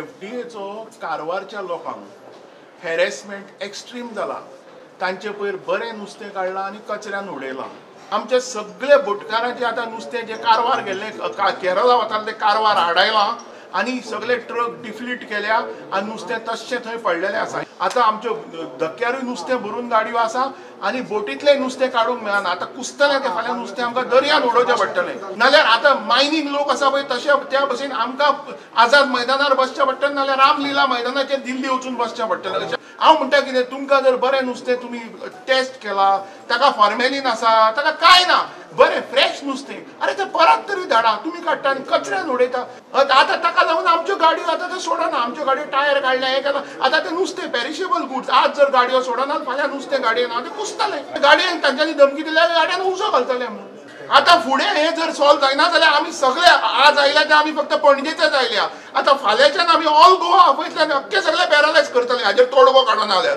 एफडीएचो कारवारच्या लोकांक harassment extreme जाला। तांचे पयर बरें नुस्तें काडलां आनी कचऱ्यान उडयलां। आमचे सगळे बोटकारांचे आतां नुस्तें जे कारवार गेल्ले केरळा वताले ते कारवार हाडायलां आनी सगळे ट्रक डिफ्लीट केल्या आनी नुस्तें तश्शें थंय पडलेलें आसा। आतां आमच्यो धक्क्यारूय नुस्तें भरून गाडयो आसा आनी बोटींतलें नुस्तें काडूंक मेळना। आतां कुसतलें तें फाल्यां नुस्तें आमकां दर्यान उडोवचें पडटलें, नाल्यार आतां मायनींग लोक आसा पळय तशे त्या भशेन आमकां आझाद मैदानार बसचें पडटलें, नाल्यार रामलीला मैदानाचेर दिल्ली वचून बसचें पडटलें। हांव म्हणटा कितें, तुमकां जर बरें नुस्तें तुमी टेस्ट केला, ताका फॉर्मेलीन आसा, ताका कांय ना, बरें फ्रेश नुस्तें, अरे तें परत तरी धाडा। तुमी काडटा आनी कचऱ्यान उडयता। आतां ताका लागून आमच्यो गाडयो आतां ते सोडना, आमच्यो गाडयो टायर काडल्या हें केलां। आतां तें नुस्तें पेरिशेबल गुड्स, आज जर गाडयो सोडना फाल्यां नुस्तें गाडयेन तें कुसतलें। गाडयेन तांच्यांनी धमकी दिल्यार गाडयान उजो घालतले म्हणून। आतां फुडें हें जर सॉल्व जायना जाल्यार आमी सगळे आज आयल्या ते आमी फक्त पणजेचेच आयल्या, आतां फाल्यांच्यान आमी ऑल गोवा आपयतले आनी अख्खे सगळे पॅरलायज करतले हाजेर तोडगो काडून आल्यार।